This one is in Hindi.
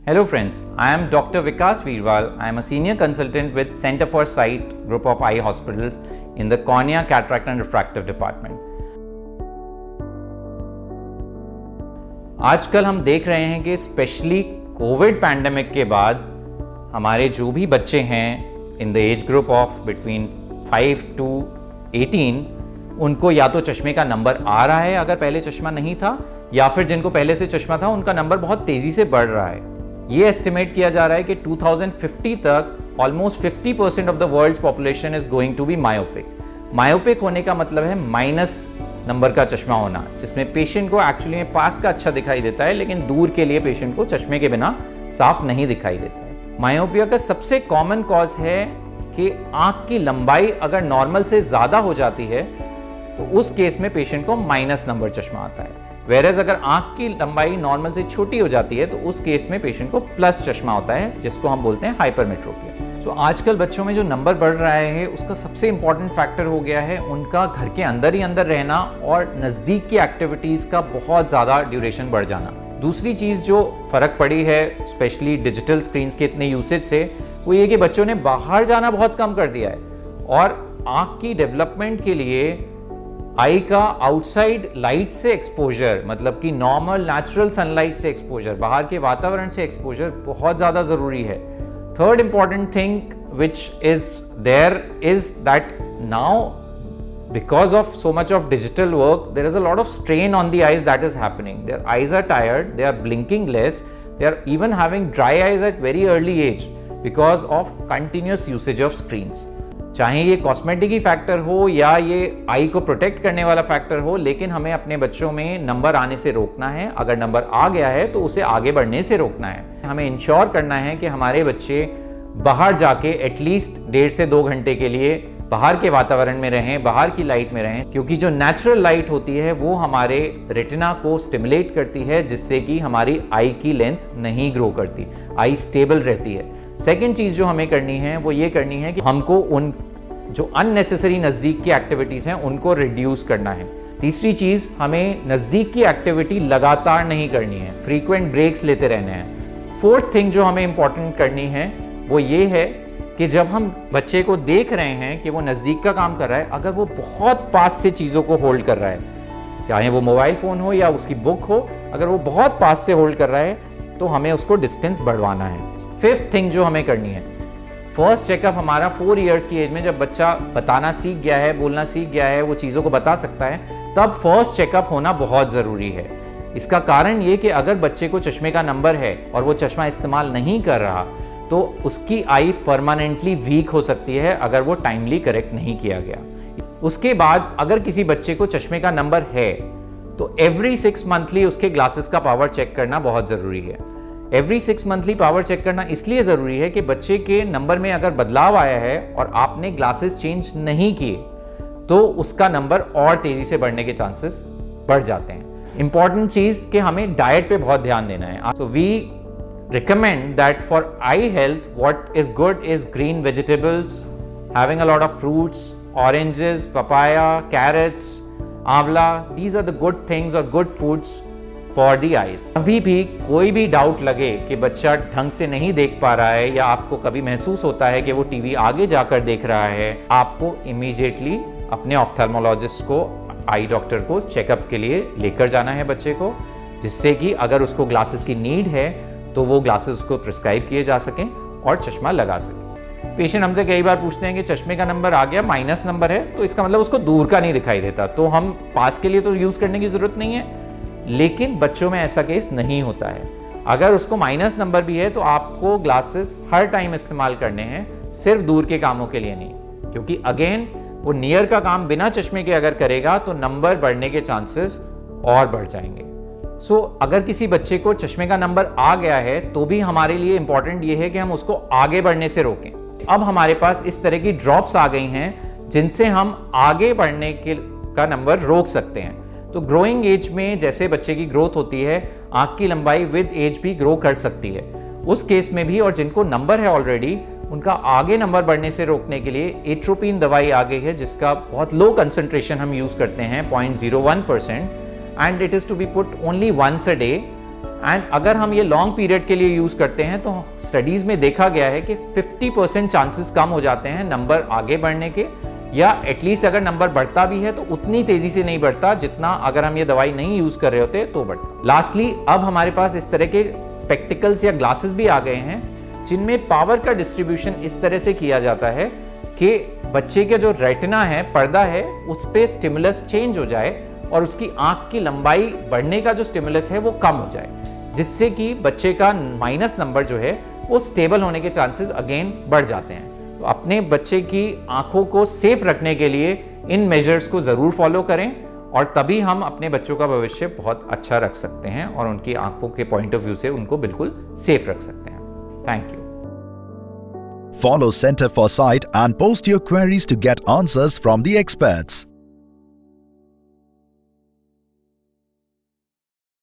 Hello friends, I am Dr. Vikas Veerwal. I am a senior consultant with Center for Sight Group of Eye Hospitals in the Cornea, Cataract and Refractive Department. आजकल हम देख रहे हैं कि स्पेशली कोविड पैंडेमिक के बाद हमारे जो भी बच्चे हैं in the age group of between 5 to 18 उनको या तो चश्मे का नंबर आ रहा है अगर पहले चश्मा नहीं था, या फिर जिनको पहले से चश्मा था उनका नंबर बहुत तेजी से बढ़ रहा है। ये एस्टिमेट किया जा रहा है कि 2050 तक almost 50% of the world's population is going to be myopic. Myopic होने का मतलब है माइनस नंबर का चश्मा होना, जिसमें पेशेंट को एक्चुअली में पास का अच्छा दिखाई देता है लेकिन दूर के लिए पेशेंट को चश्मे के बिना साफ नहीं दिखाई देता है। मायोपिया का सबसे कॉमन कॉज है कि आंख की लंबाई अगर नॉर्मल से ज्यादा हो जाती है तो उस केस में पेशेंट को माइनस नंबर चश्मा आता है, वेरेज अगर आंख की लंबाई नॉर्मल से छोटी हो जाती है तो उस केस में पेशेंट को प्लस चश्मा होता है, जिसको हम बोलते हैं हाइपरमेट्रोपिया। तो आजकल बच्चों में जो नंबर बढ़ रहा है उसका सबसे इंपॉर्टेंट फैक्टर हो गया है उनका घर के अंदर ही अंदर रहना और नज़दीक की एक्टिविटीज़ का बहुत ज़्यादा ड्यूरेशन बढ़ जाना। दूसरी चीज़ जो फ़र्क पड़ी है स्पेशली डिजिटल स्क्रीन्स के इतने यूसेज से, वो ये कि बच्चों ने बाहर जाना बहुत कम कर दिया है और आँख की डेवलपमेंट के लिए आई का आउटसाइड लाइट से एक्सपोजर, मतलब कि नॉर्मल नेचुरल सनलाइट से एक्सपोजर, बाहर के वातावरण से एक्सपोजर बहुत ज़्यादा ज़रूरी है। Third important thing which is there is that now because of so much of digital work there is a lot of strain on the eyes that is happening. Their eyes are tired, they are blinking less, they are even having dry eyes at very early age because of continuous usage of screens. चाहे ये कॉस्मेटिक ही फैक्टर हो या ये आई को प्रोटेक्ट करने वाला फैक्टर हो, लेकिन हमें अपने बच्चों में नंबर आने से रोकना है। अगर नंबर आ गया है तो उसे आगे बढ़ने से रोकना है। हमें इंश्योर करना है कि हमारे बच्चे बाहर जाके एटलीस्ट 1.5 से 2 घंटे के लिए बाहर के वातावरण में रहें, बाहर की लाइट में रहें, क्योंकि जो नेचुरल लाइट होती है वो हमारे रेटिना को स्टिमुलेट करती है, जिससे कि हमारी आई की लेंथ नहीं ग्रो करती, आई स्टेबल रहती है। सेकेंड चीज़ जो हमें करनी है वो ये करनी है कि हमको उन जो अननेसेसरी नज़दीक की एक्टिविटीज़ हैं उनको रिड्यूस करना है। तीसरी चीज़, हमें नज़दीक की एक्टिविटी लगातार नहीं करनी है, फ्रीक्वेंट ब्रेक्स लेते रहने हैं। फोर्थ थिंग जो हमें इंपॉर्टेंट करनी है वो ये है कि जब हम बच्चे को देख रहे हैं कि वो नज़दीक का काम कर रहा है, अगर वो बहुत पास से चीज़ों को होल्ड कर रहा है, चाहे वो मोबाइल फ़ोन हो या उसकी बुक हो, अगर वो बहुत पास से होल्ड कर रहा है तो हमें उसको डिस्टेंस बढ़वाना है। फिफ्थ थिंग जो हमें करनी है, फर्स्ट चेकअप हमारा 4 इयर्स की एज में जब बच्चा बताना सीख गया है, बोलना सीख गया है, वो चीज़ों को बता सकता है, तब फर्स्ट चेकअप होना बहुत ज़रूरी है। इसका कारण ये कि अगर बच्चे को चश्मे का नंबर है और वो चश्मा इस्तेमाल नहीं कर रहा तो उसकी आई परमानेंटली वीक हो सकती है अगर वो टाइमली करेक्ट नहीं किया गया। उसके बाद अगर किसी बच्चे को चश्मे का नंबर है तो एवरी 6 मंथली उसके ग्लासेस का पावर चेक करना बहुत ज़रूरी है। एवरी 6 मंथली पावर चेक करना इसलिए ज़रूरी है कि बच्चे के नंबर में अगर बदलाव आया है और आपने ग्लासेस चेंज नहीं किए तो उसका नंबर और तेज़ी से बढ़ने के चांसेस बढ़ जाते हैं। इंपॉर्टेंट चीज़ कि हमें डाइट पे बहुत ध्यान देना है। So we recommend that for eye health what is good is green vegetables, having a lot of fruits, oranges, papaya, carrots, आंवला, these are the good things or good foods for the eyes. अभी भी कोई भी डाउट लगे कि बच्चा ढंग से नहीं देख पा रहा है या आपको कभी महसूस होता है कि वो टीवी आगे जाकर देख रहा है, आपको इमीडिएटली अपने ऑफ्थल्मोलॉजिस्ट को, आई डॉक्टर को चेकअप के लिए लेकर जाना है बच्चे को, जिससे कि अगर उसको ग्लासेस की नीड है तो वो ग्लासेस को प्रिस्क्राइब किए जा सकें और चश्मा लगा सकें। पेशेंट हमसे कई बार पूछते हैं कि चश्मे का नंबर आ गया, माइनस नंबर है, तो इसका मतलब उसको दूर का नहीं दिखाई देता, तो हम पास के लिए तो यूज़ करने की ज़रूरत नहीं है। लेकिन बच्चों में ऐसा केस नहीं होता है। अगर उसको माइनस नंबर भी है तो आपको ग्लासेस हर टाइम इस्तेमाल करने हैं, सिर्फ दूर के कामों के लिए नहीं, क्योंकि अगेन वो नियर का काम बिना चश्मे के अगर करेगा तो नंबर बढ़ने के चांसेस और बढ़ जाएंगे। अगर किसी बच्चे को चश्मे का नंबर आ गया है तो भी हमारे लिए इंपॉर्टेंट ये है कि हम उसको आगे बढ़ने से रोकें। अब हमारे पास इस तरह की ड्रॉप्स आ गई हैं जिनसे हम आगे बढ़ने का नंबर रोक सकते हैं। तो ग्रोइंग एज में जैसे बच्चे की ग्रोथ होती है, आंख की लंबाई विद एज भी ग्रो कर सकती है। उस केस में भी, और जिनको नंबर है ऑलरेडी, उनका आगे नंबर बढ़ने से रोकने के लिए एट्रोपिन दवाई आ गई है, जिसका बहुत लो कंसंट्रेशन हम यूज करते हैं, 0.01%, and it is to be put only once a day and अगर हम ये लॉन्ग पीरियड के लिए यूज़ करते हैं तो स्टडीज़ में देखा गया है कि 50% चांसेस कम हो जाते हैं नंबर आगे बढ़ने के, या एटलीस्ट अगर नंबर बढ़ता भी है तो उतनी तेज़ी से नहीं बढ़ता जितना अगर हम ये दवाई नहीं यूज़ कर रहे होते तो बढ़ता। लास्टली, अब हमारे पास इस तरह के स्पेक्टिकल्स या ग्लासेस भी आ गए हैं जिनमें पावर का डिस्ट्रीब्यूशन इस तरह से किया जाता है कि बच्चे के जो रेटिना है, पर्दा है, उस पर स्टिमुलस चेंज हो जाए और उसकी आँख की लंबाई बढ़ने का जो स्टिमुलस है वो कम हो जाए, जिससे कि बच्चे का माइनस नंबर जो है वो स्टेबल होने के चांसेस अगेन बढ़ जाते हैं। तो अपने बच्चे की आंखों को सेफ रखने के लिए इन मेजर्स को ज़रूर फॉलो करें और तभी हम अपने बच्चों का भविष्य बहुत अच्छा रख सकते हैं और उनकी आंखों के पॉइंट ऑफ व्यू से उनको बिल्कुल सेफ रख सकते हैं। Thank you. Follow Center for Sight and post your queries to get answers from the experts.